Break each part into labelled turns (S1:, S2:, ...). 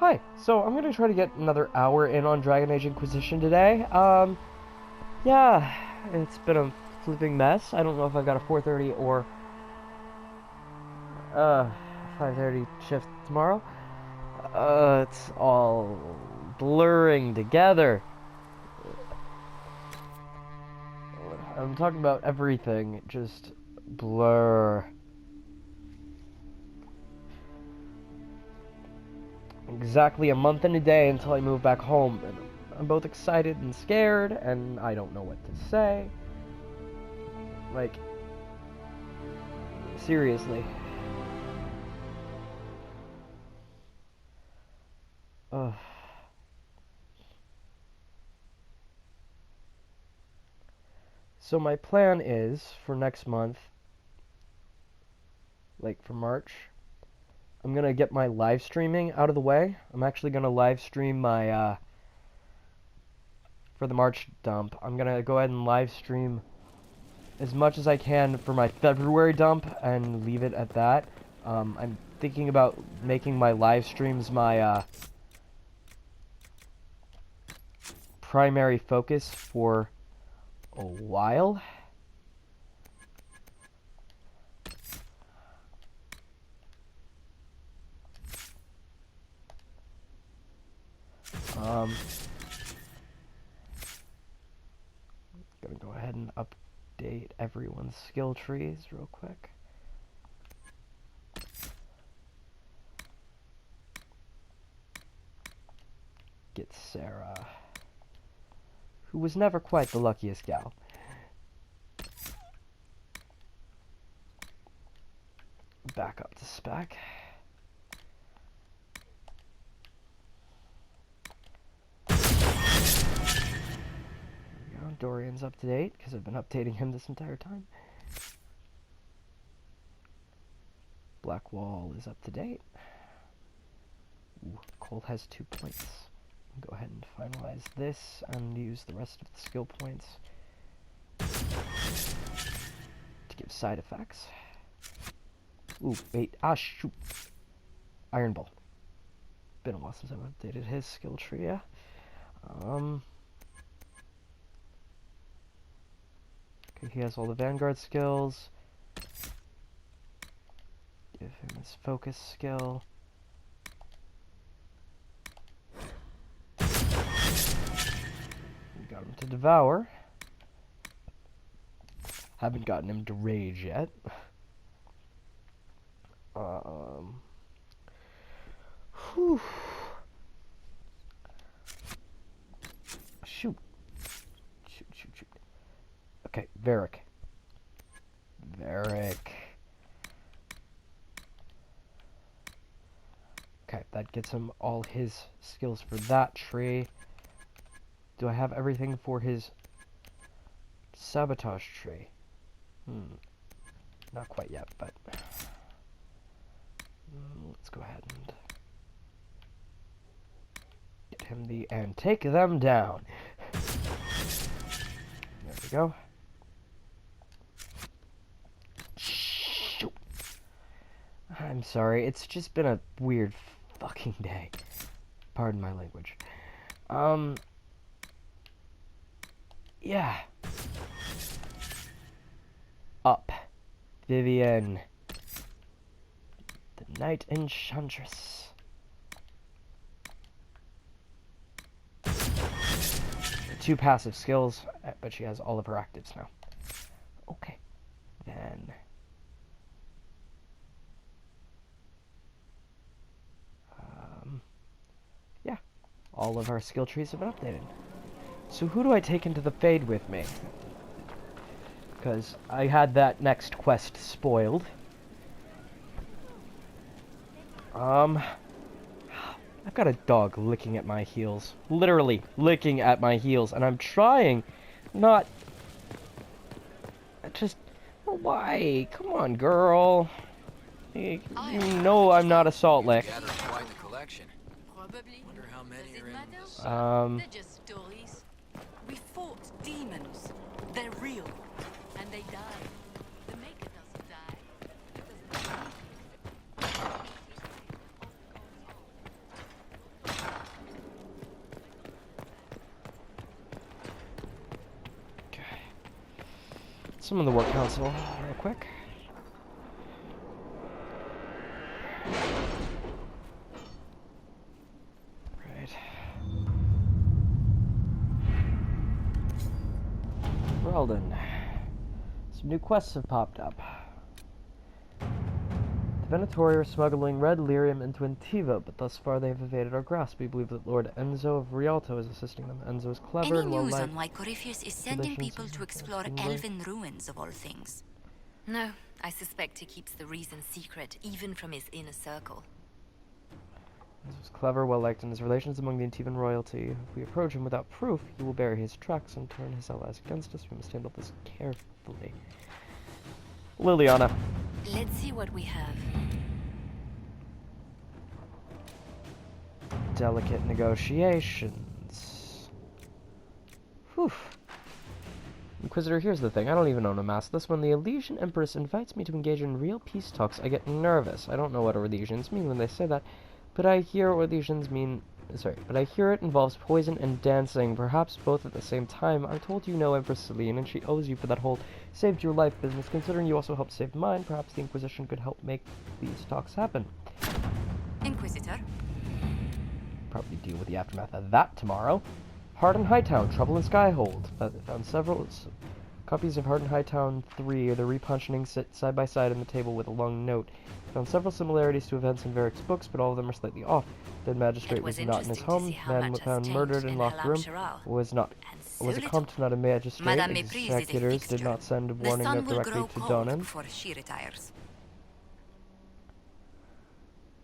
S1: Hi, so I'm gonna try to get another hour in on Dragon Age Inquisition today. Yeah, it's been a flipping mess. I don't know if I've got a 4:30 or, 5:30 shift tomorrow. It's all blurring together. I'm talking about everything, just blur. Exactly a month and a day until I move back home, and I'm both excited and scared, and I don't know what to say. Like, seriously. Ugh. So my plan is, for next month, like for March, I'm gonna get my live streaming out of the way. I'm actually gonna live stream my, for the March dump, I'm gonna go ahead and live stream as much as I can for my February dump and leave it at that. I'm thinking about making my live streams my, primary focus for a while. Gonna go ahead and update everyone's skill trees real quick. Get Sarah, who was never quite the luckiest gal. Back up to spec. Dorian's up to date, because I've been updating him this entire time. Blackwall is up to date. Ooh, Cole has 2 points. Go ahead and finalize this and use the rest of the skill points to give side effects. Ooh, wait, shoot. Iron Ball. Been a while since I've updated his skill tree, yeah. Okay, he has all the Vanguard skills. Give him his focus skill. We got him to Devour. Haven't gotten him to Rage yet. Whew. Shoot. Shoot. Okay, Varric. Okay, that gets him all his skills for that tree. Do I have everything for his sabotage tree? Not quite yet, but let's go ahead and get him and take them down. There we go. Shoot. I'm sorry, it's just been a weird fucking day. Pardon my language. Yeah. Up. Vivian. The Knight Enchantress. 2 passive skills, but she has all of her actives now. Okay. Then yeah. All of our skill trees have been updated. So who do I take into the Fade with me? Because I had that next quest spoiled. I've got a dog licking at my heels. Literally licking at my heels. And I'm trying not... Why? Come on, girl. You know I'm not a salt lick.
S2: Wonder how many are in this.
S3: They're just stories. We fought demons. They're real. And they die. The Maker doesn't die. It doesn't die.
S1: summon the War Council real quick. Right. Weldon. Some new quests have popped up. The Venatori are smuggling red lyrium into Antiva, but thus far they have evaded our grasp. We believe that Lord Enzo of Rialto is assisting them. Enzo is clever
S4: Any
S1: and
S4: news
S1: well-liked.
S4: on why Corypheus is sending people to explore elven ruins of all things?
S5: No, I suspect he keeps the reason secret, even from his inner circle.
S1: Enzo is clever, well-liked in his relations among the Antivan royalty. If we approach him without proof, he will bury his tracks and turn his allies against us. We must handle this carefully. Liliana.
S5: Let's see what we have.
S1: Delicate negotiations. Whew. Inquisitor, here's the thing. I don't even own a mask. This when the Elysian Empress invites me to engage in real peace talks, I get nervous. I don't know what Elysians mean when they say that, but I hear Elysians mean... but I hear it involves poison and dancing, perhaps both at the same time. I'm told you know Empress Celine, and she owes you for that whole saved your life business. Considering you also helped save mine, perhaps the Inquisition could help make these talks happen.
S3: Inquisitor?
S1: Probably deal with the aftermath of that tomorrow. Hard and Hightown, Trouble in Skyhold. Found several copies of Hard and Hightown 3, the repunching sit side by side on the table with a long note. Found several similarities to events in Varric's books, but all of them are slightly off. Dead magistrate was not in his home. Man found murdered in locked room was a comte, not a magistrate. Executors did not send warning note directly to Donan.
S3: Before she retires.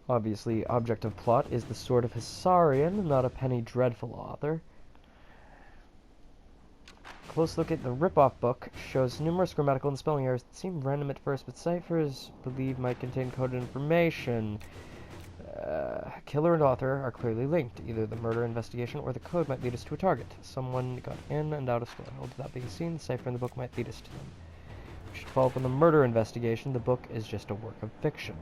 S1: Obviously, object of plot is the Sword of Hissarion, not a Penny Dreadful author. Close look at the rip-off book shows numerous grammatical and spelling errors that seem random at first, but ciphers believe might contain coded information. Killer and author are clearly linked. Either the murder investigation or the code might lead us to a target. Someone got in and out of Stormhold without being seen. The cipher in the book might lead us to them. We should follow up on the murder investigation. The book is just a work of fiction.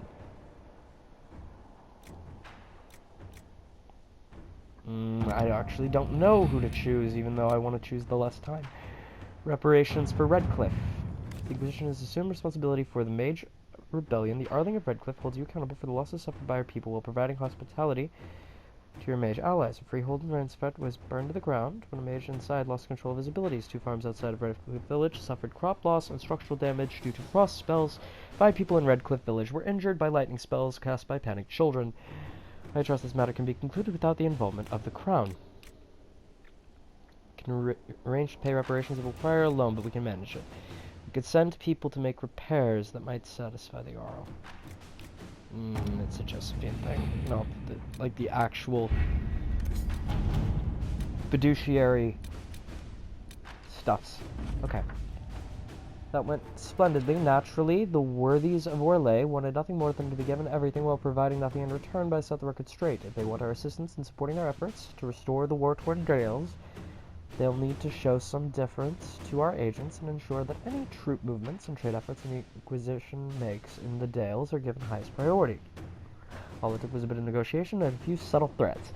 S1: I actually don't know who to choose, even though I want to choose the less time. Reparations for Redcliffe. The Inquisition has assumed responsibility for the Mage Rebellion. The Arling of Redcliffe holds you accountable for the losses suffered by our people while providing hospitality to your mage allies. A freehold in Ransford was burned to the ground when a mage inside lost control of his abilities. 2 farms outside of Redcliffe Village suffered crop loss and structural damage due to frost spells. 5 people in Redcliffe Village were injured by lightning spells cast by panicked children. I trust this matter can be concluded without the involvement of the Crown. Can arrange to pay reparations that will require a loan, but we can manage it. We could send people to make repairs that might satisfy the Jarl. It's a Josephine thing. No, like the actual fiduciary stuffs. Okay. That went splendidly. Naturally, the worthies of Orlais wanted nothing more than to be given everything while providing nothing in return, but I set the record straight. If they want our assistance in supporting our efforts to restore the war-torn Dales, they'll need to show some deference to our agents and ensure that any troop movements and trade efforts the Inquisition makes in the Dales are given highest priority. All it took was a bit of negotiation and a few subtle threats.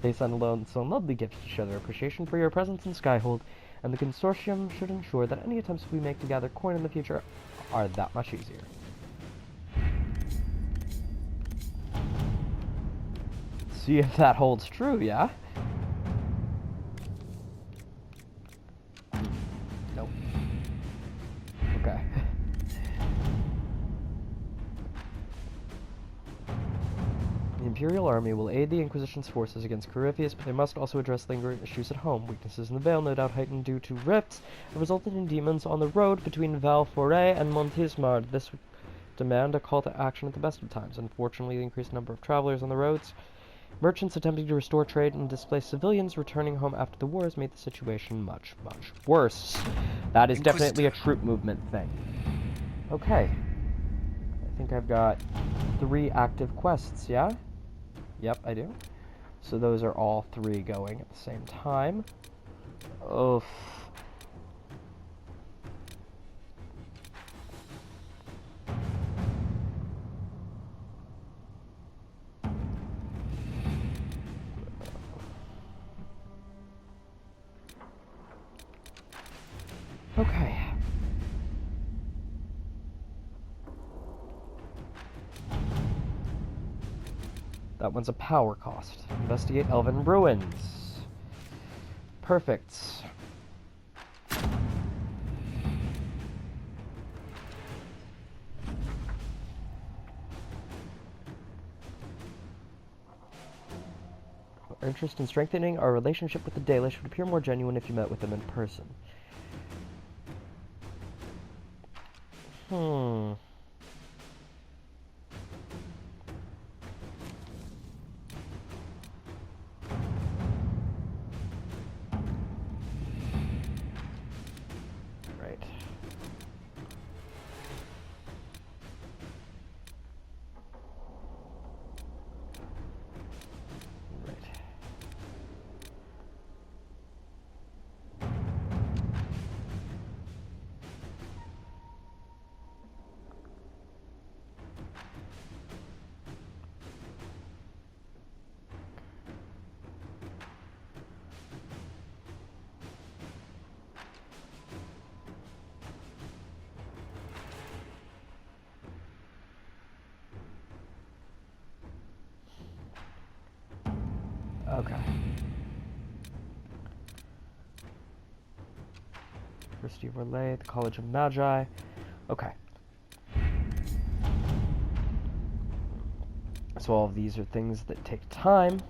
S1: They sent alone some lovely gifts to show their appreciation for your presence in Skyhold, and the consortium should ensure that any attempts we make to gather coin in the future are that much easier. See if that holds true, yeah? Nope. Okay. The Imperial Army will aid the Inquisition's forces against Corypheus, but they must also address lingering issues at home. Weaknesses in the Vale, no doubt heightened due to rifts, have resulted in demons on the road between Valforet and Montismard. This would demand a call to action at the best of times. Unfortunately, the increased number of travelers on the roads, merchants attempting to restore trade, and displaced civilians returning home after the war has made the situation much, much worse. That is definitely a troop movement thing. Okay. I think I've got 3 active quests, yeah? Yep, I do. So those are all 3 going at the same time. Oof. Okay. That one's a power cost. Investigate Elven Ruins. Perfect. Our interest in strengthening our relationship with the Dalish would appear more genuine if you met with them in person. Right. Okay. University of Relay, the College of Magi. Okay. So all of these are things that take time.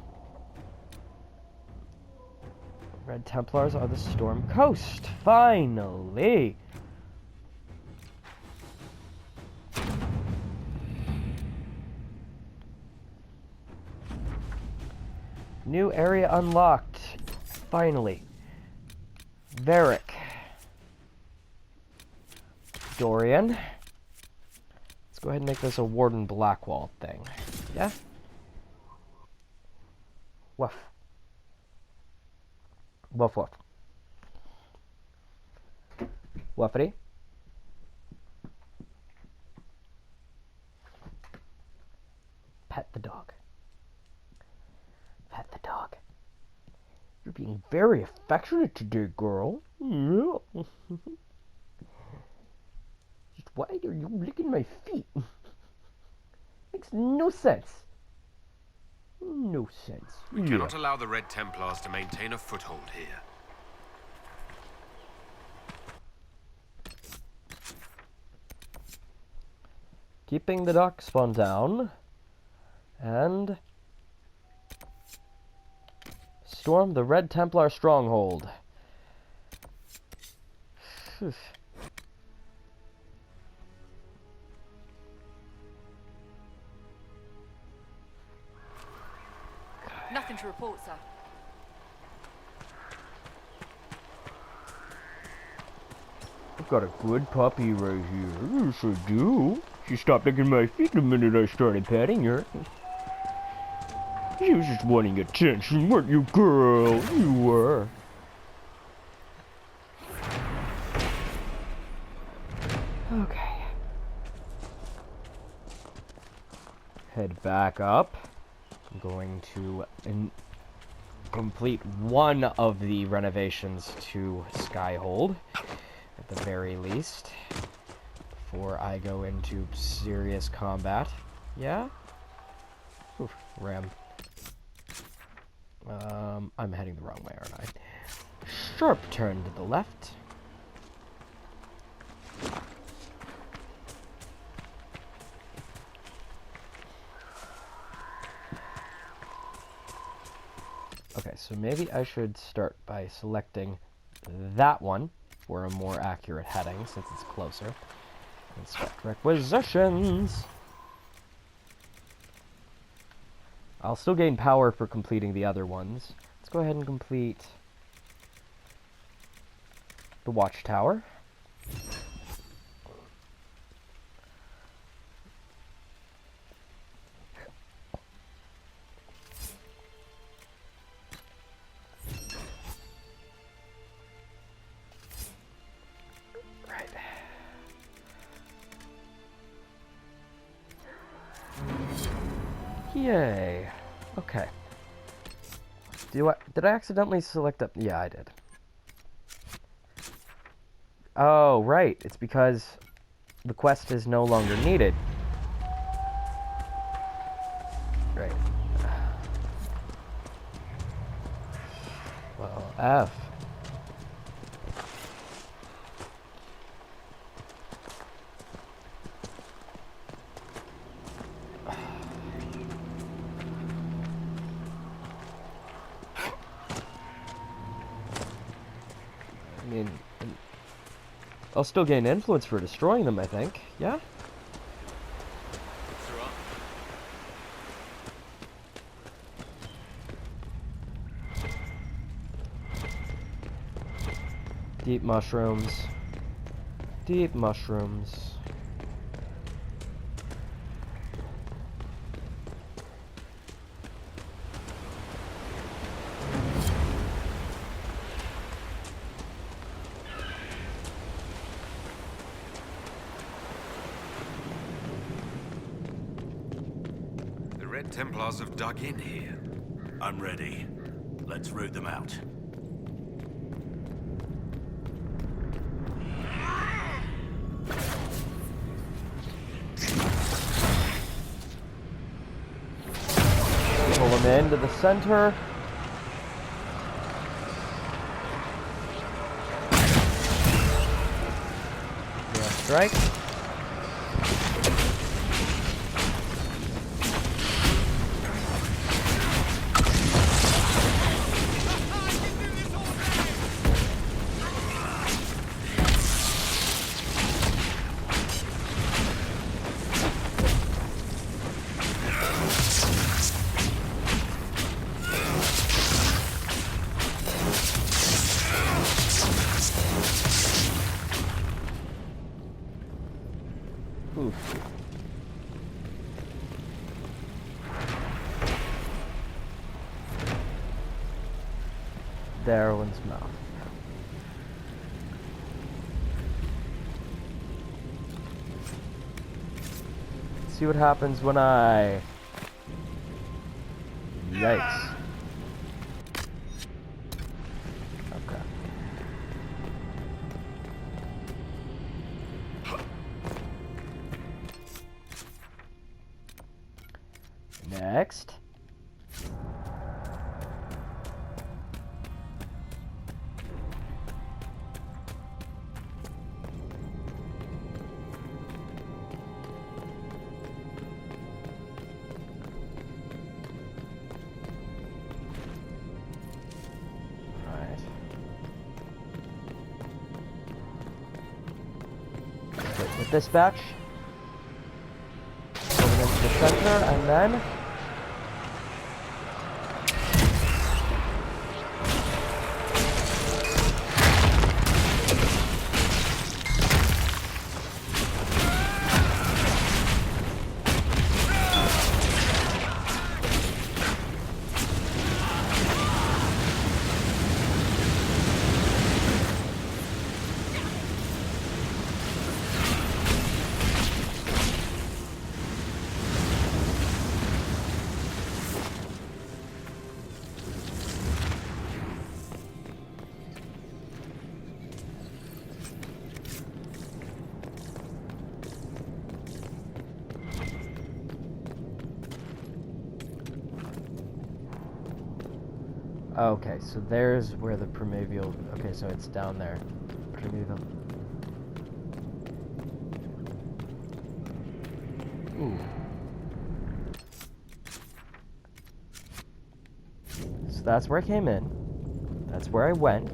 S1: Red Templars are the Storm Coast. Finally! New area unlocked. Finally. Varric. Dorian. Let's go ahead and make this a Warden Blackwall thing. Yeah? Woof. Woof woof. Woofity. Pet the dog. Pet the dog. You're being very affectionate today, girl. Yeah. Just why are you licking my feet? Makes no sense. No sense.
S6: We cannot allow the Red Templars to maintain a foothold here.
S1: Keeping the dock spawn down. And storm the Red Templar stronghold. Phew.
S3: Nothing to report, sir.
S1: I've got a good puppy right here. Yes, I do. She stopped licking my feet the minute I started petting her. She was just wanting attention, weren't you, girl? You were. Okay. Head back up. I'm going to complete one of the renovations to Skyhold, at the very least, before I go into serious combat. Yeah? Oof, ram. I'm heading the wrong way, aren't I? Sharp turn to the left. Okay, so maybe I should start by selecting that one for a more accurate heading, since it's closer. Inspect requisitions. I'll still gain power for completing the other ones. Let's go ahead and complete the watchtower. Right. Yay. Okay. Did I accidentally select up? Yeah, I did. Oh, right. It's because the quest is no longer needed. Right. F. I mean, I'll still gain influence for destroying them, I think. Yeah? Deep mushrooms. Deep mushrooms.
S6: The Red Templars have dug in here.
S7: I'm ready. Let's root them out.
S1: Pull them into the center. Yeah, strike. Oof. Darwin's mouth. See what happens when I... Yikes. Okay. Next. Alright. With this batch. Put it into the center and then okay, so there's where the primeval... Okay, so it's down there. Primeval. Ooh. So that's where I came in. That's where I went.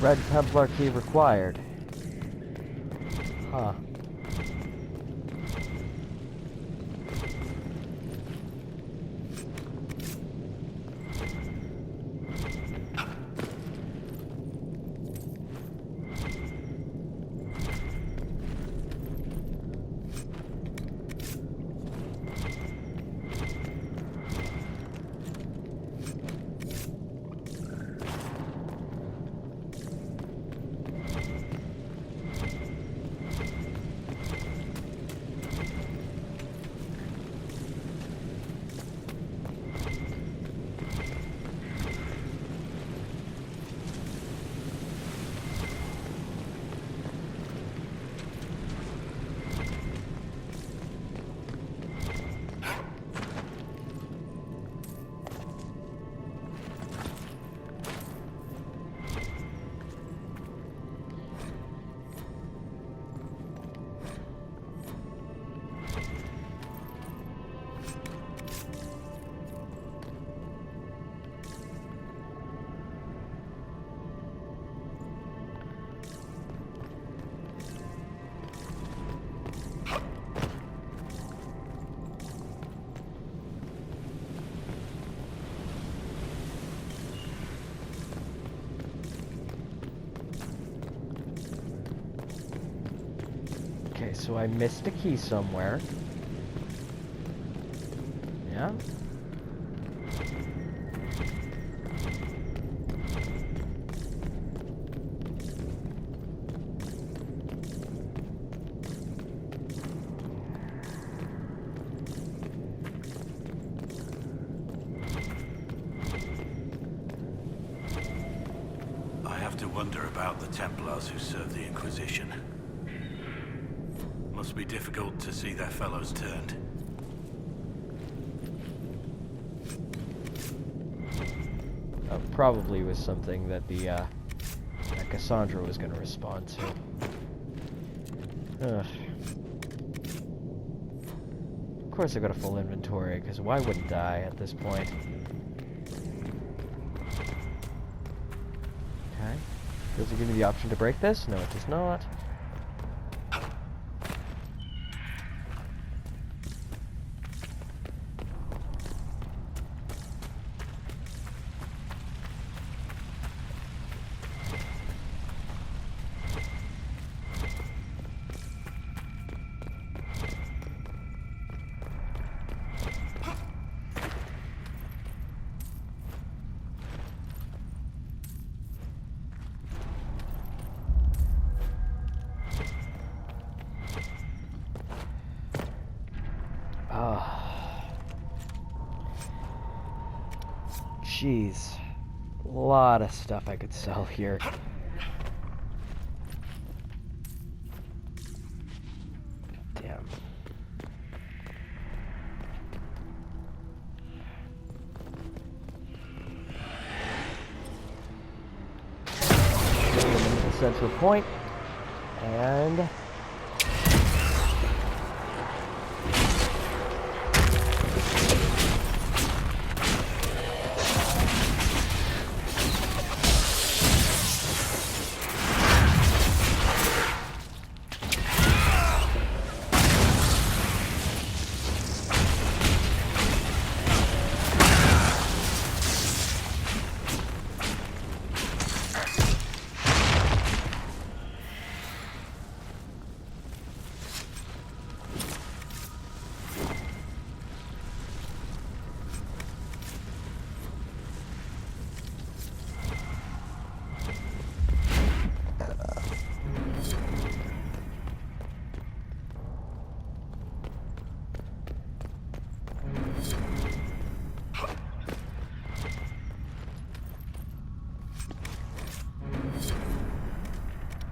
S1: Red Templar key required. Huh. Okay, so I missed a key somewhere. Yeah?
S7: I have to wonder about the Templars who served the Inquisition. Must be difficult to see their fellows turned.
S1: Probably was something that that Cassandra was going to respond to. Ugh. Of course I got a full inventory, because why wouldn't I at this point? Okay. Does it give me the option to break this? No, it does not. Jeez. A lot of stuff I could sell here. Damn. The central point. And...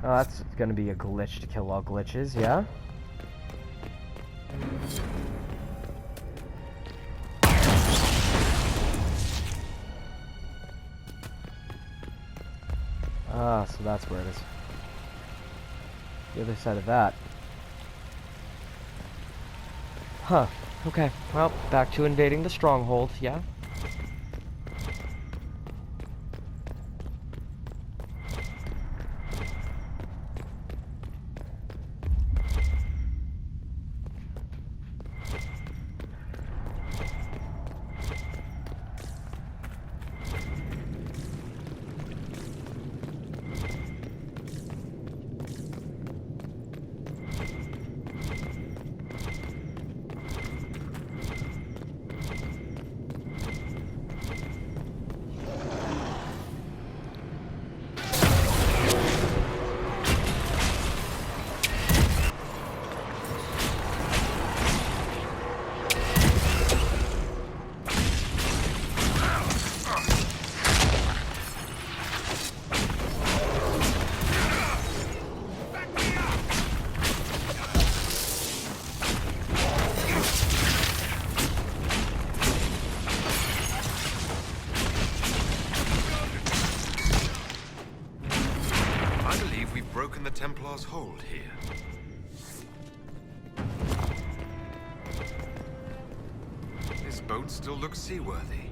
S1: oh, that's gonna be a glitch to kill all glitches, yeah? Ah, so that's where it is. The other side of that. Huh. Okay. Well, back to invading the stronghold, yeah?
S6: Broken the Templars' hold here. This boat still looks seaworthy.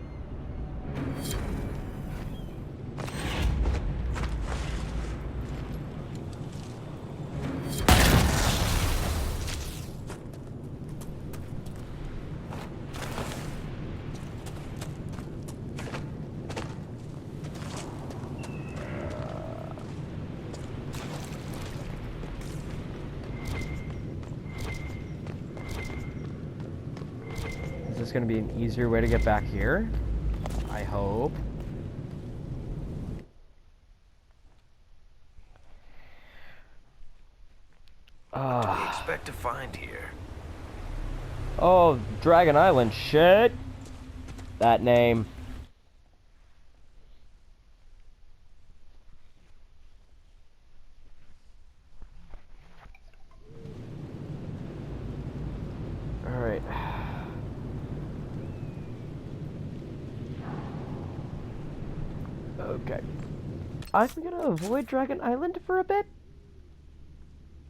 S1: gonna be an easier way to get back here. I hope.
S8: What do we expect to find here?
S1: Oh, Dragon Island, shit! That name. Alright. Okay. I'm gonna avoid Dragon Island for a bit.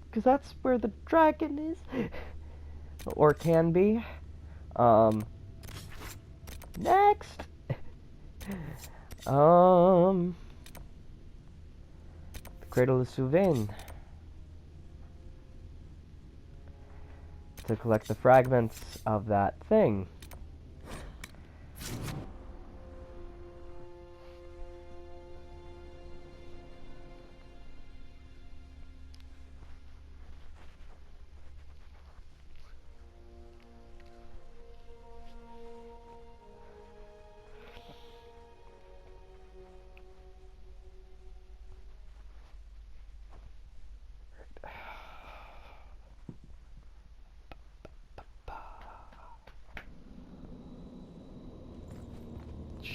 S1: Because that's where the dragon is. Or can be. Next. The Cradle of Sylvain. To collect the fragments of that thing.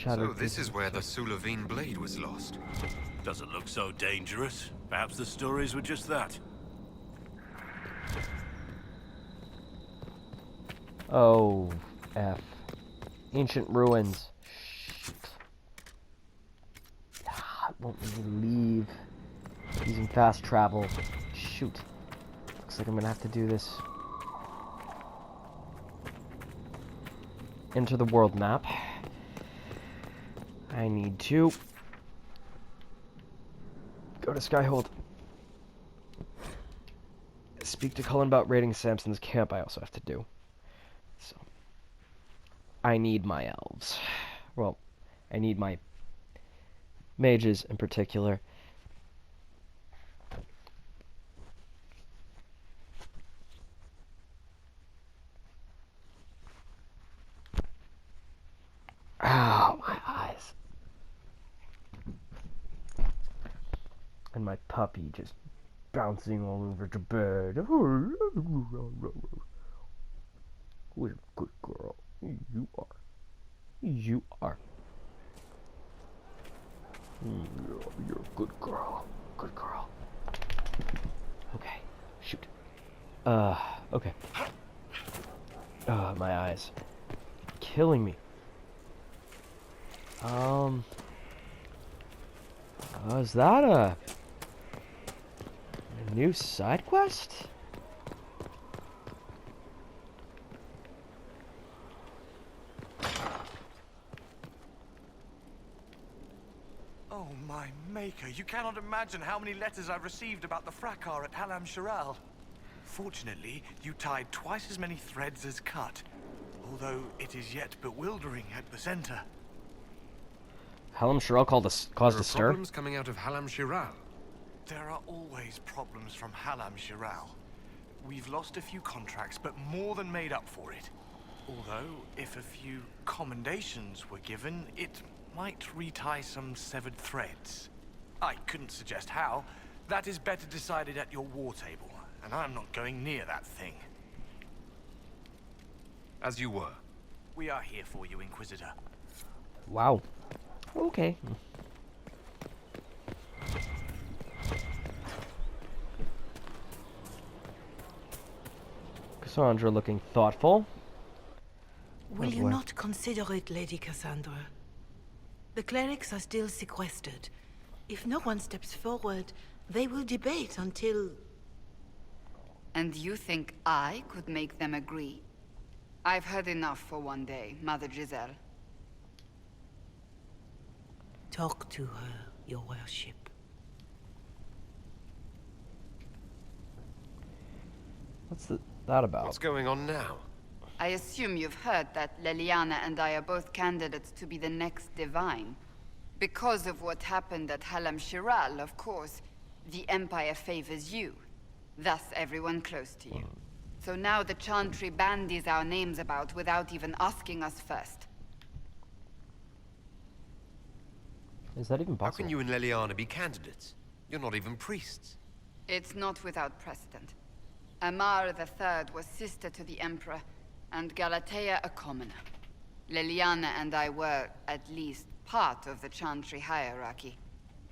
S6: So this is where the Sulavine blade was lost.
S7: Doesn't look so dangerous. Perhaps the stories were just that.
S1: Oh, F. Ancient ruins. Shit. It won't let me leave. Using fast travel. Shoot. Looks like I'm gonna have to do this. Enter the world map. I need to go to Skyhold. Speak to Cullen about raiding Samson's camp. I also have to do. So I need my elves. Well, I need my mages in particular. Ow, my eyes. And my puppy just bouncing all over the bed. Who's a good girl? You are. You are. You're a good girl. Good girl. Okay. Shoot. Okay. My eyes. Killing me. Is that a new side quest?
S9: Oh, my maker, you cannot imagine how many letters I've received about the fracas at Halam Shiral. Fortunately, you tied twice as many threads as cut, although it is yet bewildering at the center.
S1: Halam Shiral caused a stir?
S6: Problems coming out of Halam Shiral.
S9: There are always problems from Halam Shiral. We've lost a few contracts, but more than made up for it. Although, if a few commendations were given, it might retie some severed threads. I couldn't suggest how. That is better decided at your war table, and I'm not going near that thing.
S6: As you were.
S9: We are here for you, Inquisitor.
S1: Wow. Okay. Cassandra looking thoughtful.
S10: Will you not consider it, Lady Cassandra? The clerics are still sequestered. If no one steps forward, they will debate until...
S11: And you think I could make them agree? I've had enough for one day, Mother Giselle.
S10: Talk to her, your worship.
S1: What's that about?
S6: What's going on now?
S11: I assume you've heard that Leliana and I are both candidates to be the next Divine. Because of what happened at Halam Shiral, of course, the Empire favors you. Thus, everyone close to you. So now the Chantry bandies our names about without even asking us first.
S1: Is that even
S6: How
S1: possible?
S6: can you and Leliana be candidates? You're not even priests.
S11: It's not without precedent. Amar III was sister to the Emperor, and Galatea a commoner. Leliana and I were, at least, part of the Chantry hierarchy.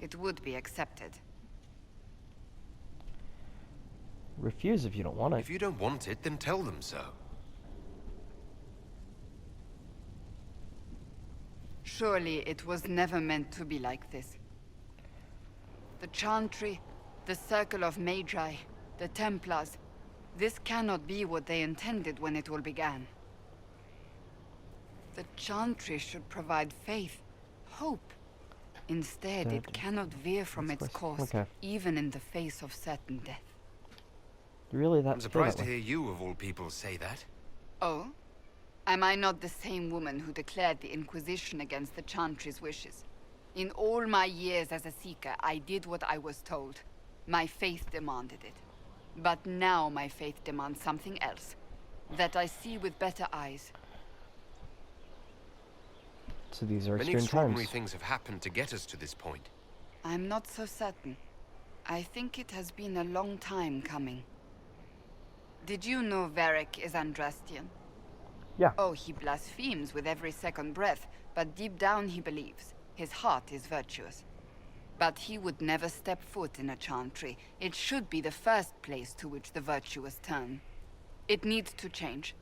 S11: It would be accepted.
S1: Refuse if you don't want it.
S6: If you don't want it, then tell them so.
S11: Surely it was never meant to be like this. The Chantry, the Circle of Magi, the Templars. This cannot be what they intended when it all began. The Chantry should provide faith, hope. Instead, it cannot veer from its course, even in the face of certain death.
S1: Really, that?
S6: I'm surprised to hear you, of all people, say that.
S11: Oh? Am I not the same woman who declared the Inquisition against the Chantry's wishes? In all my years as a Seeker, I did what I was told. My faith demanded it. But now my faith demands something else. That I see with better eyes.
S1: So these are
S6: Many
S1: extreme
S6: extraordinary
S1: times.
S6: things have happened to get us to this point.
S11: I'm not so certain. I think it has been a long time coming. Did you know Varric is Andrastian?
S1: Yeah.
S11: Oh, he blasphemes with every second breath, but deep down he believes. His heart is virtuous. But he would never step foot in a Chantry. It should be the first place to which the virtuous turn. It needs to change.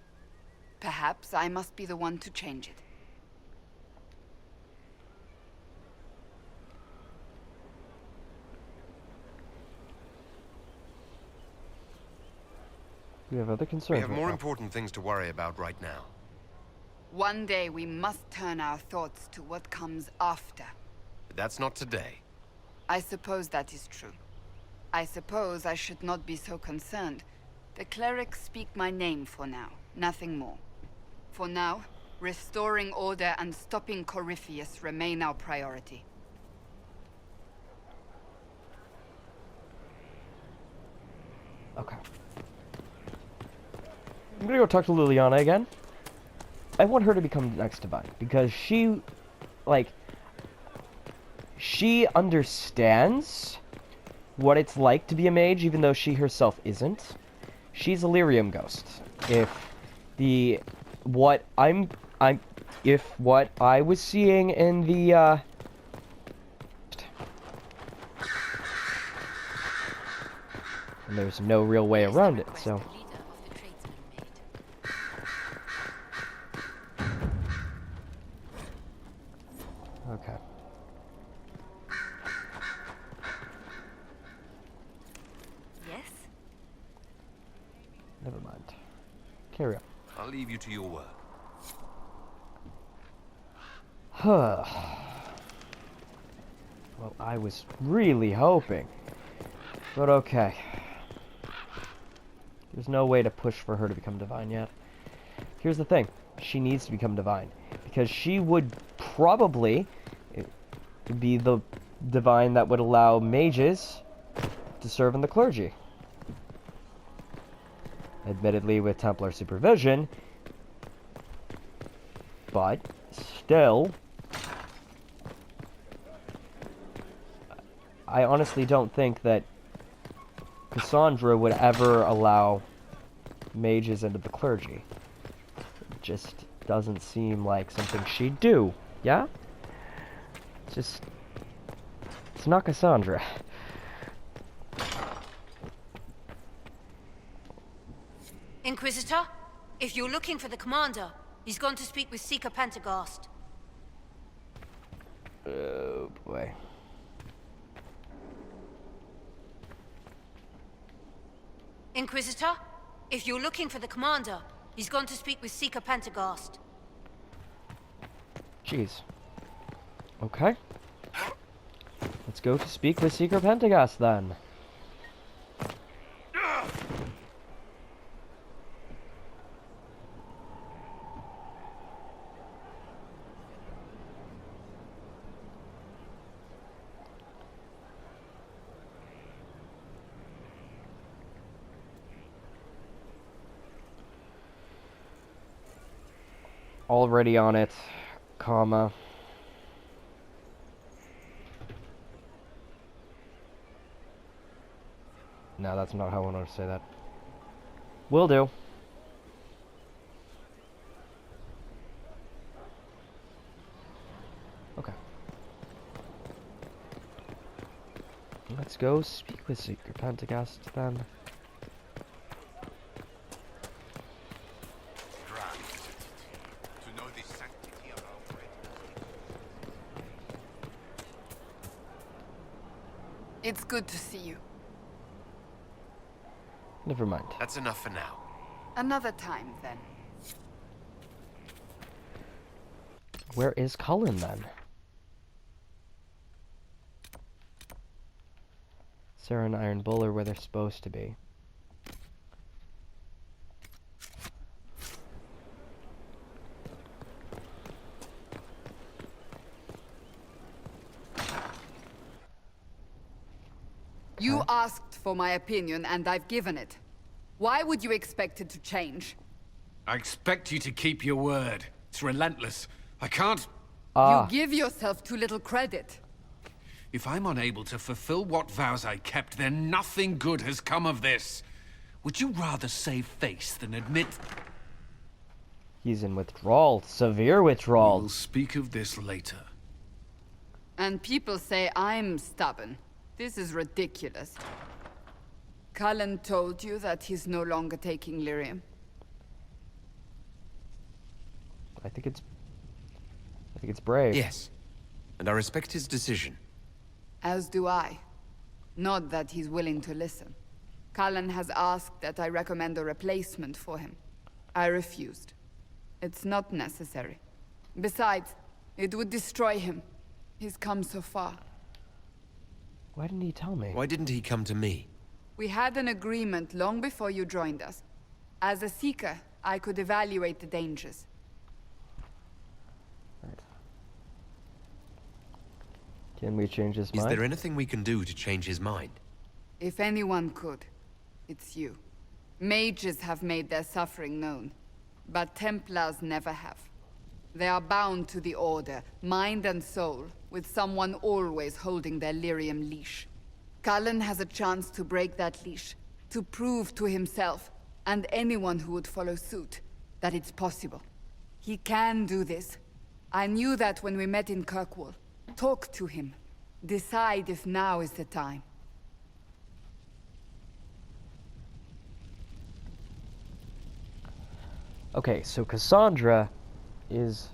S11: Perhaps I must be the one to change it.
S1: We have other concerns.
S6: We have more important things to worry about right now.
S11: One day we must turn our thoughts to what comes after.
S6: But that's not today.
S11: I suppose that is true. I suppose I should not be so concerned. The clerics speak my name for now, nothing more. For now, restoring order and stopping Corypheus remain our priority.
S1: Okay. I'm gonna go talk to Liliana again. I want her to become the next Divine, because she, like, she understands what it's like to be a mage, even though she herself isn't. She's a lyrium ghost. If what I was seeing in the, and there's no real way around it, so. Okay.
S5: Yes?
S1: Never mind. Carry on.
S6: I'll leave you to your work.
S1: Well, I was really hoping. But okay. There's no way to push for her to become divine yet. Here's the thing. She needs to become divine. Because she would probably be the divine that would allow mages to serve in the clergy. Admittedly with Templar supervision. But still, I honestly don't think that Cassandra would ever allow mages into the clergy. It just doesn't seem like something she'd do. Yeah? It's not Cassandra.
S12: Inquisitor, if you're looking for the commander, he's gone to speak with Seeker Pentagast.
S1: Oh boy.
S12: Inquisitor, if you're looking for the commander, he's gone to speak with Seeker Pentagast.
S1: Jeez. Okay. Let's go to speak with Seeker Pentagast then. Already on it, comma. No, that's not how I wanted to say that. Will do. Okay. Let's go speak with Seeker Pentagast then.
S11: It's good to see you.
S1: Never mind.
S6: That's enough for now.
S11: Another time, then.
S1: Where is Cullen then? Sarah and Iron Bull are where they're supposed to be.
S11: You asked for my opinion, and I've given it. Why would you expect it to change?
S13: I expect you to keep your word. It's relentless. I can't...
S11: You give yourself too little credit.
S13: If I'm unable to fulfill what vows I kept, then nothing good has come of this. Would you rather save face than admit...
S1: He's in withdrawal. Severe withdrawal.
S13: We'll speak of this later.
S11: And people say I'm stubborn. This is ridiculous. Cullen told you that he's no longer taking lyrium.
S1: I think it's brave.
S6: Yes. And I respect his decision.
S11: As do I. Not that he's willing to listen. Cullen has asked that I recommend a replacement for him. I refused. It's not necessary. Besides, it would destroy him. He's come so far.
S1: Why didn't he tell me?
S6: Why didn't he come to me?
S11: We had an agreement long before you joined us. As a Seeker, I could evaluate the dangers.
S1: Right. Can we change his mind?
S6: Is there anything we can do to change his mind?
S11: If anyone could, it's you. Mages have made their suffering known, but Templars never have. They are bound to the Order, mind and soul, with someone always holding their lyrium leash. Cullen has a chance to break that leash, to prove to himself, and anyone who would follow suit, that it's possible. He can do this. I knew that when we met in Kirkwall. Talk to him. Decide if now is the time.
S1: Okay, so Cassandra is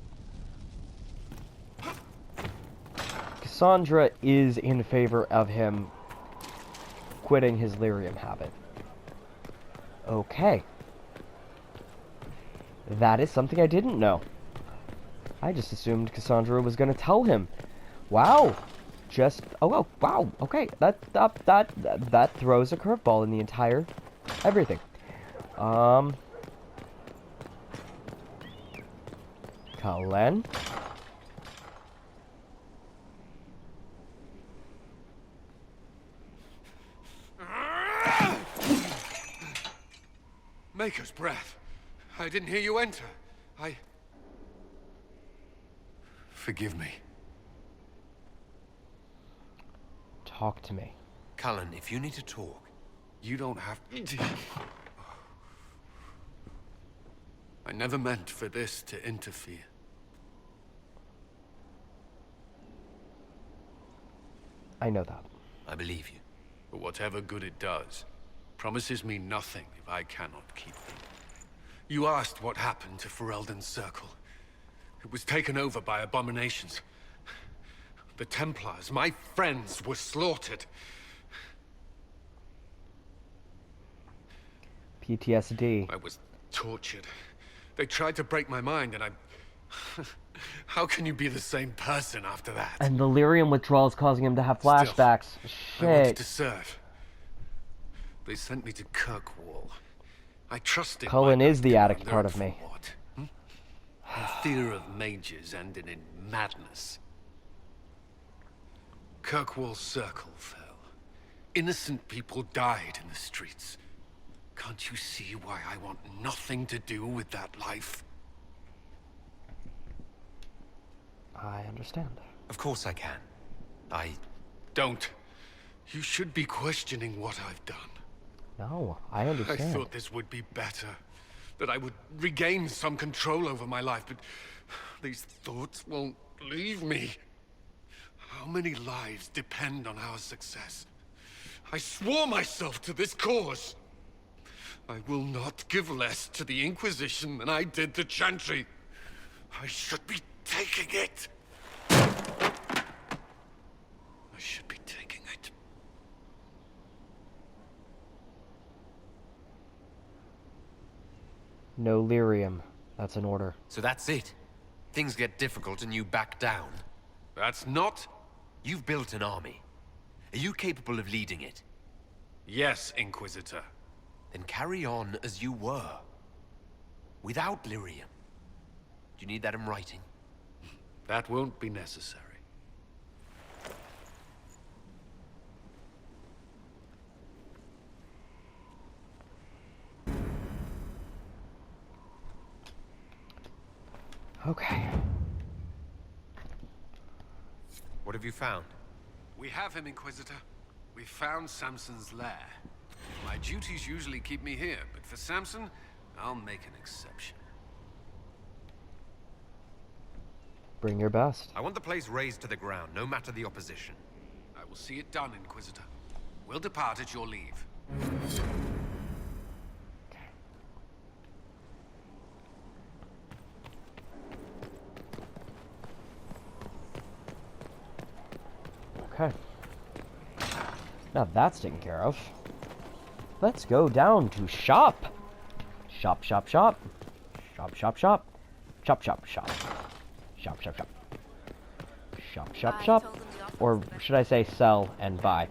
S1: in favor of him quitting his lyrium habit. Okay. That is something I didn't know. I just assumed Cassandra was going to tell him. Wow. Oh, wow. Okay. That throws a curveball in the entire everything. Cullen.
S13: Maker's breath. I didn't hear you enter. Forgive me.
S1: Talk to me.
S6: Cullen, if you need to talk...
S13: You don't have to... I never meant for this to interfere.
S1: I know that.
S6: I believe you.
S13: But whatever good it does, promises me nothing if I cannot keep them. You asked what happened to Ferelden's Circle. It was taken over by abominations. The Templars, my friends, were slaughtered.
S1: PTSD.
S13: I was tortured. They tried to break my mind, and I... How can you be the same person after that?
S1: And the lyrium withdrawal is causing him to have flashbacks.
S13: Still, I wanted
S1: Shit.
S13: to serve. They sent me to Kirkwall. I trusted
S1: Cullen
S13: my
S1: is the addict
S13: commander,
S1: part of
S13: and
S1: me.
S13: for what? The fear of mages ended in madness. Kirkwall Circle fell. Innocent people died in the streets. Can't you see why I want nothing to do with that life?
S1: I understand.
S6: Of course I can.
S13: Don't. You should be questioning what I've done.
S1: No, I
S13: I
S1: understand.
S13: thought this would be better. That I would regain some control over my life, but these thoughts won't leave me. How many lives depend on our success? I swore myself to this cause. I will not give less to the Inquisition than I did to Chantry. I should be taking it. I should be taking it.
S1: No lyrium. That's an order.
S6: So that's it. Things get difficult and you back down.
S13: That's not...
S6: You've built an army. Are you capable of leading it?
S13: Yes, Inquisitor.
S6: Then carry on as you were. Without lyrium. Do you need that in writing?
S13: That won't be necessary.
S1: Okay.
S6: What have you found?
S13: We have him, Inquisitor. We found Samson's lair. My duties usually keep me here, but for Samson, I'll make an exception.
S1: Bring your best.
S6: I want the place razed to the ground, no matter the opposition.
S13: I will see it done, Inquisitor. We'll depart at your leave.
S1: Okay. Now that's taken care of. Let's go down to shop. Shop, shop, shop. Shop, shop, shop. Shop, shop, shop. Shop, shop, shop. Shop, shop, shop. Or should I say sell and buy?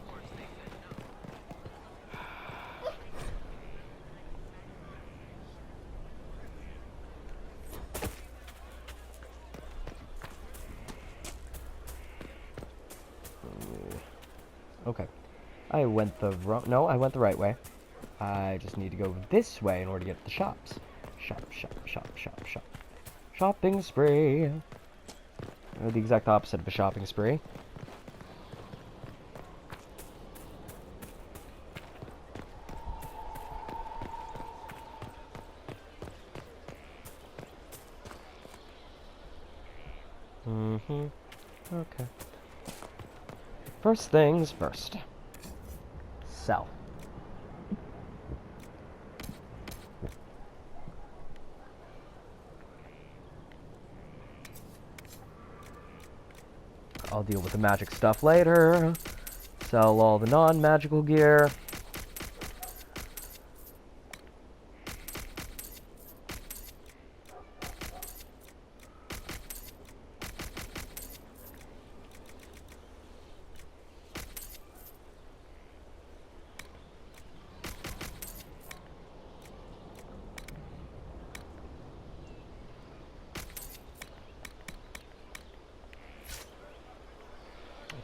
S1: Okay. I went the wrong... No, I went the right way. I just need to go this way in order to get to the shops. Shop, shop, shop, shop, shop. Shopping spree. The exact opposite of a shopping spree. Okay. First things first. Sell. I'll deal with the magic stuff later. Sell all the non-magical gear.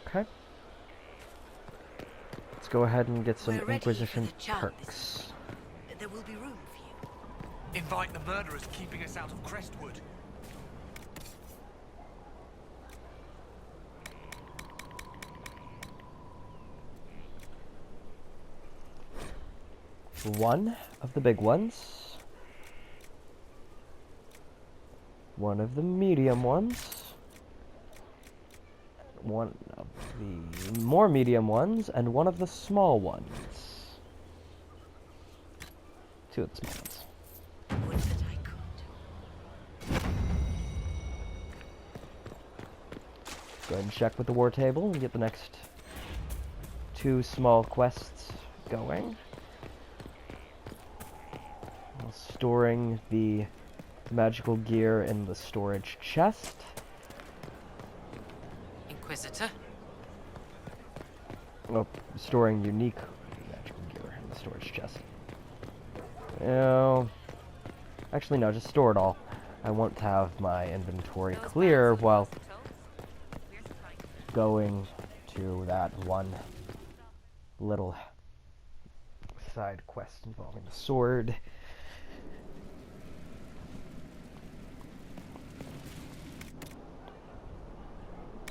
S1: Okay. Let's go ahead and get some Inquisition perks.
S10: There will be room for you.
S9: Invite the murderers keeping us out of Crestwood.
S1: One of the big ones. One of the medium ones. One of the more medium ones, and one of the small ones. Two of the small ones.
S10: Would that I could.
S1: Go ahead and check with the war table and get the next two small quests going. While storing the magical gear in the storage chest.
S3: Inquisitor?
S1: Oh, storing unique magical gear in the storage chest. No. Actually, no, just store it all. I want to have my inventory clear while going to that one little side quest involving the sword.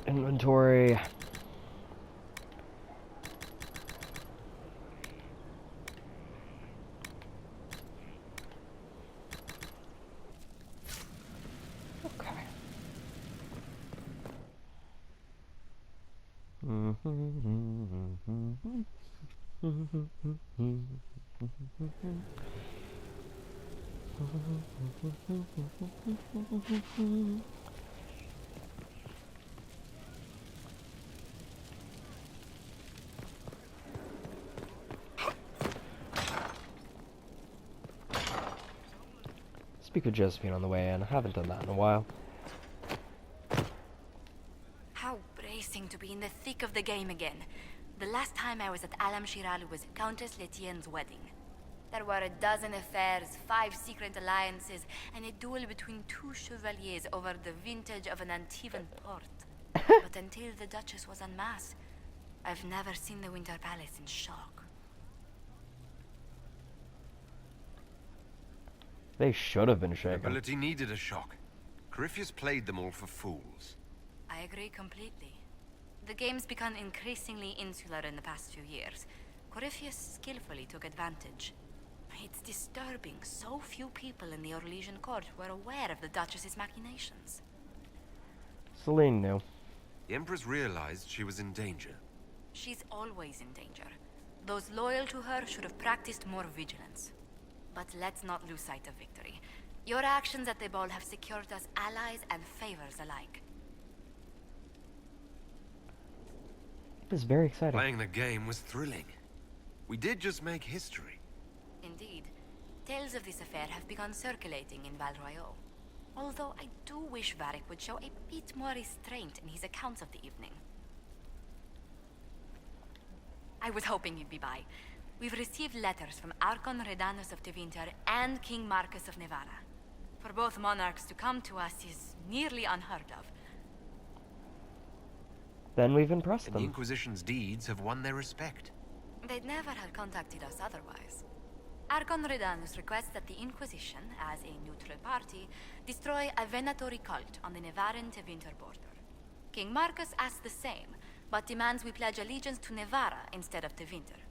S1: Inventory. Okay. Speak of Josephine on the way in. I haven't done that in a while.
S4: How bracing to be in the thick of the game again. The last time I was at Alam Shiral was Countess Letienne's wedding. There were a dozen affairs, 5 secret alliances, and a duel between 2 chevaliers over the vintage of an Antivan port. But until the Duchess was unmasked, I've never seen the Winter Palace in shock.
S1: They should have been shaken.
S6: Nobility needed a shock. Corypheus played them all for fools.
S4: I agree completely. The game's become increasingly insular in the past few years. Corypheus skillfully took advantage. It's disturbing so few people in the Orlesian court were aware of the Duchess's machinations.
S1: Celine knew.
S6: The Empress realized she was in danger.
S4: She's always in danger. Those loyal to her should have practiced more vigilance. But let's not lose sight of victory. Your actions at the ball have secured us allies and favors alike.
S1: It was very exciting.
S6: Playing the game was thrilling. We did just make history.
S4: Indeed. Tales of this affair have begun circulating in Val Royeaux. Although I do wish Varric would show a bit more restraint in his accounts of the evening. I was hoping you'd be by. We've received letters from Archon Redanus of Tevinter and King Marcus of Nevada. For both monarchs to come to us is nearly unheard of.
S1: Then we've impressed
S6: And
S1: them.
S6: the Inquisition's deeds have won their respect.
S4: They'd never have contacted us otherwise. Archon Redanus requests that the Inquisition, as a neutral party, destroy a Venatori cult on the Nevaran-Tevinter border. King Marcus asks the same, but demands we pledge allegiance to Nevara instead of Tevinter.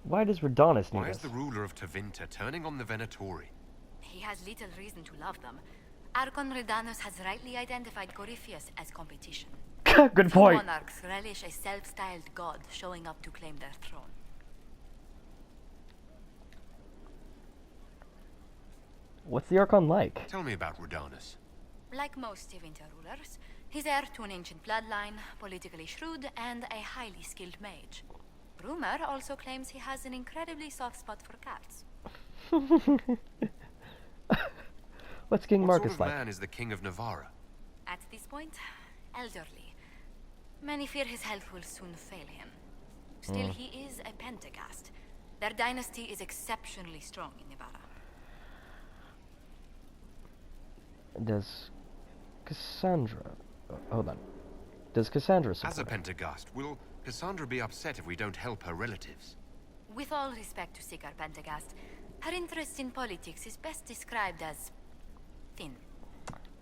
S1: Why does Redonis need
S6: Why
S1: us?
S6: is the ruler of Tevinter turning on the Venatori?
S4: He has little reason to love them. Archon Redanus has rightly identified Corypheus as competition.
S1: Good point.
S4: Monarchs relish a self-styled god showing up to claim their throne.
S1: What's the Archon like?
S6: Tell me about Redanus.
S4: Like most Tevinter rulers, he's heir to an ancient bloodline, politically shrewd, and a highly skilled mage. Rumor also claims he has an incredibly soft spot for cats.
S1: What's King Marcus
S6: What sort of man is the King of Navarra?
S4: At this point, elderly. Many fear his health will soon fail him. Still, he is a Pentagast. Their dynasty is exceptionally strong in Navarra.
S1: Does Cassandra... hold on. Does Cassandra support
S6: As a
S1: him?
S6: Pentagast, will Cassandra be upset if we don't help her relatives?
S4: With all respect to Sikar Pentagast, her interest in politics is best described as thin.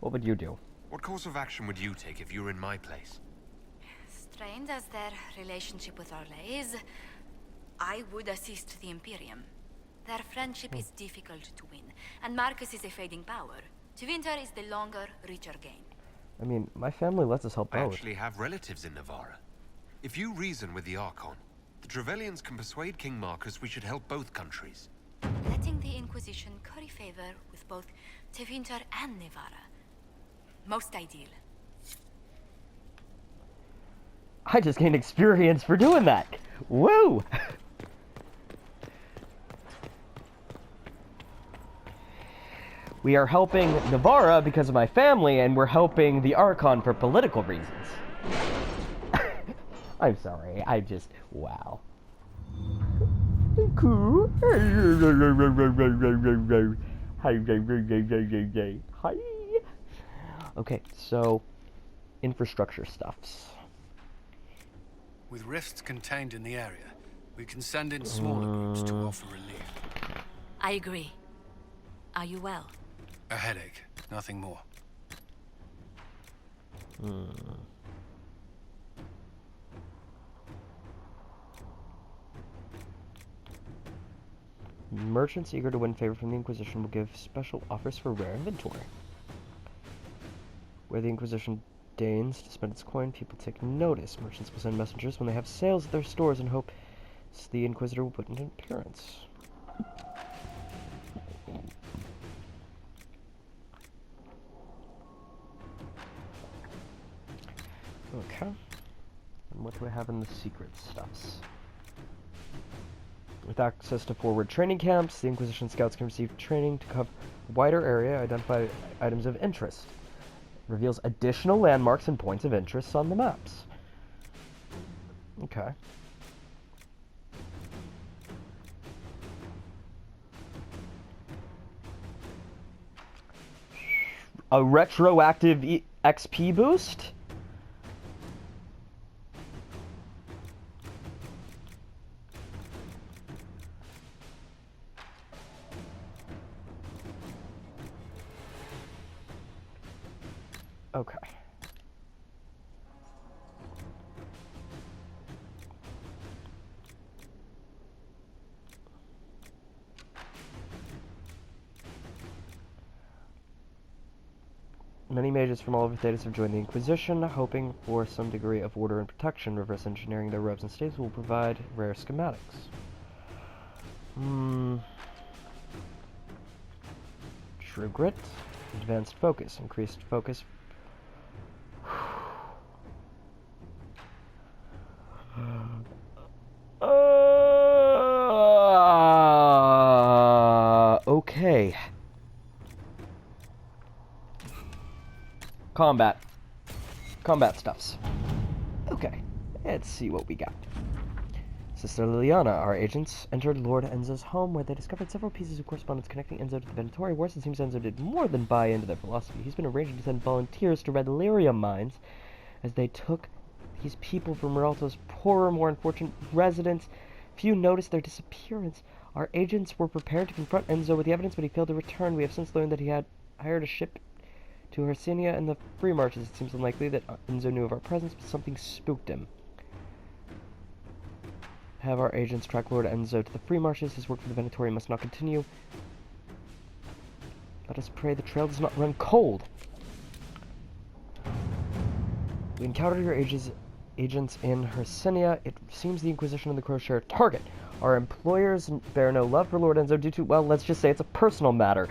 S1: What would you do?
S6: What course of action would you take if you were in my place?
S4: Strained as their relationship with Orlais is, I would assist the Imperium. Their friendship is difficult to win, and Marcus is a fading power. Tevinter is the longer, richer game.
S1: I mean, my family lets us help
S6: I
S1: out.
S6: actually have relatives in Navarra. If you reason with the Archon, the Trevellians can persuade King Marcus we should help both countries.
S4: Letting the Inquisition curry favor with both Tevinter and Navarra. Most ideal.
S1: I just gained experience for doing that. Woo! We are helping Navarra because of my family, and we're helping the Archon for political reasons. I'm sorry, I just... wow. Cool. Hi. Okay, so... infrastructure stuffs.
S13: With rifts contained in the area, we can send in smaller groups to offer relief.
S4: I agree. Are you well?
S13: A headache, nothing more.
S1: Merchants eager to win favor from the Inquisition will give special offers for rare inventory. Where the Inquisition deigns to spend its coin, people take notice. Merchants will send messengers when they have sales at their stores and hope the Inquisitor will put in an appearance. Okay. And what do I have in the secret stuffs? With access to forward training camps, the Inquisition scouts can receive training to cover a wider area, identify items of interest. Reveals additional landmarks and points of interest on the maps. Okay. A retroactive XP boost? Okay. Many mages from all over Thedas have joined the Inquisition, hoping for some degree of order and protection. Reverse engineering their robes and staves will provide rare schematics. True Grit. Advanced Focus. Increased focus. Okay. Combat stuffs. Okay, let's see what we got. Sister Liliana, our agents, entered Lord Enzo's home where they discovered several pieces of correspondence connecting Enzo to the Venatori Wars. It seems Enzo did more than buy into their philosophy. He's been arranging to send volunteers to Red Lyrium mines as they took these people from Rialto's poorer, more unfortunate residents. Few noticed their disappearance. Our agents were prepared to confront Enzo with the evidence, but he failed to return. We have since learned that he had hired a ship to Hercynia and the Free Marches. It seems unlikely that Enzo knew of our presence, but something spooked him. Have our agents track Lord Enzo to the Free Marches. His work for the Venatori must not continue. Let us pray the trail does not run cold. We encountered your agents in Hercynia. It seems the Inquisition and the Crow share a target. Our employers bear no love for Lord Enzo due to, well, let's just say it's a personal matter.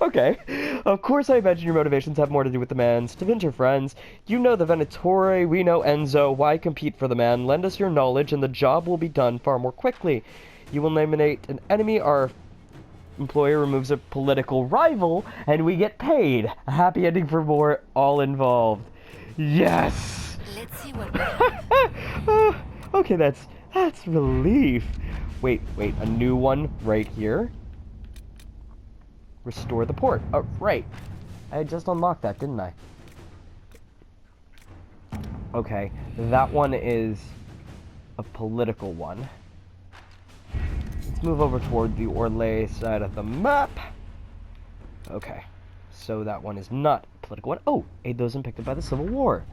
S1: Okay. Of course I imagine your motivations have more to do with the man's Tevinter friends. You know the Venatori, we know Enzo. Why compete for the man? Lend us your knowledge and the job will be done far more quickly. You will nominate an enemy, our employer removes a political rival, and we get paid. A happy ending for all involved. Yes!
S5: Let's see what we have.
S1: Okay, that's relief. Wait, a new one right here. Restore the port. Oh, right. I had just unlocked that, didn't I? Okay, that one is a political one. Let's move over toward the Orlais side of the map. Okay, so that one is not a political one. Oh, aid those impacted by the Civil War.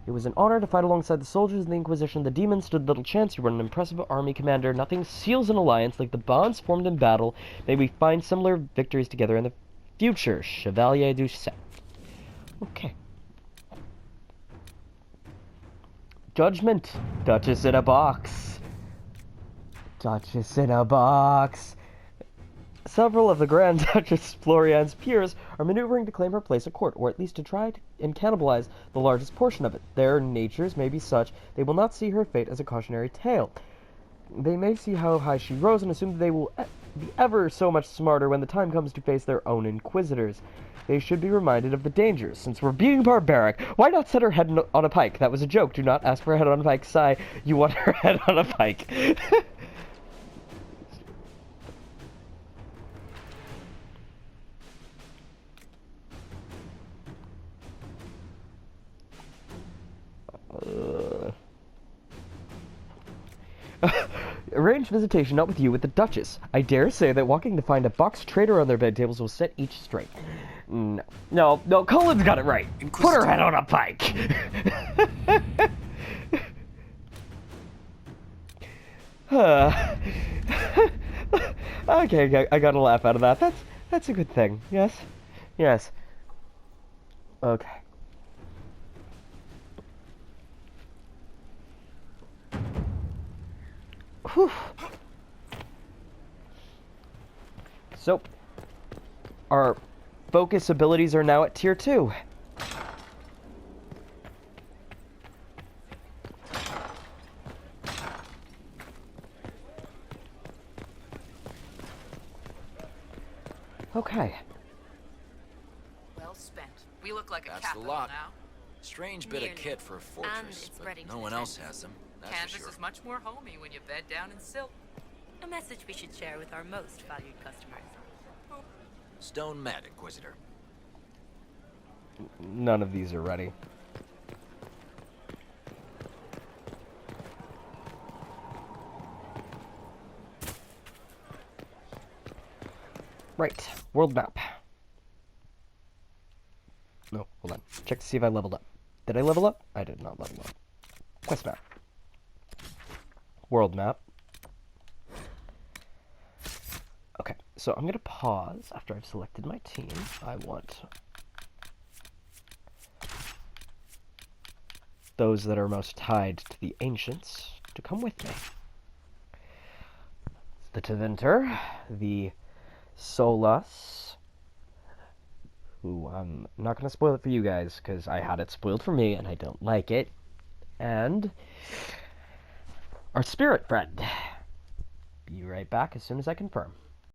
S1: It was an honor to fight alongside the soldiers of the Inquisition. The demons stood little chance. You were an impressive army commander. Nothing seals an alliance like the bonds formed in battle. May we find similar victories together in the future. Chevalier du Sept. Okay. Judgment. Duchess in a box. Duchess in a box. Several of the Grand Duchess Florian's peers are maneuvering to claim her place at court, or at least to try and cannibalize the largest portion of it. Their natures may be such they will not see her fate as a cautionary tale. They may see how high she rose and assume that they will be ever so much smarter when the time comes to face their own inquisitors. They should be reminded of the dangers. Since we're being barbaric, why not set her head on a pike? That was a joke. Do not ask for her head on a pike. Sigh, you want her head on a pike. arrange visitation not with you, with the Duchess. I dare say that walking to find a box trader on their bed tables will set each straight. No, Colin's got it right. Put her head on a pike. Okay, I got a laugh out of that. That's a good thing. Yes. Okay. Whew. So, our focus abilities are now at tier 2. Okay.
S3: Well spent. We look like a
S8: That's the
S3: capital
S8: lot.
S3: now.
S8: Strange bit of kit for a fortress, but no one else has them. That's
S3: Canvas
S8: for sure.
S3: is much more homey when you bed down in silk.
S4: A message we should share with our most valued customers.
S8: Stone met, Inquisitor.
S1: None of these are ready. Right, world map. No, hold on. Check to see if I leveled up. Did I level up? I did not level up. Quest map. World map. Okay, so I'm gonna pause after I've selected my team. I want those that are most tied to the ancients to come with me. The Teventer, the Solas, who I'm not going to spoil it for you guys because I had it spoiled for me and I don't like it, and our spirit friend. Be right back as soon as I confirm.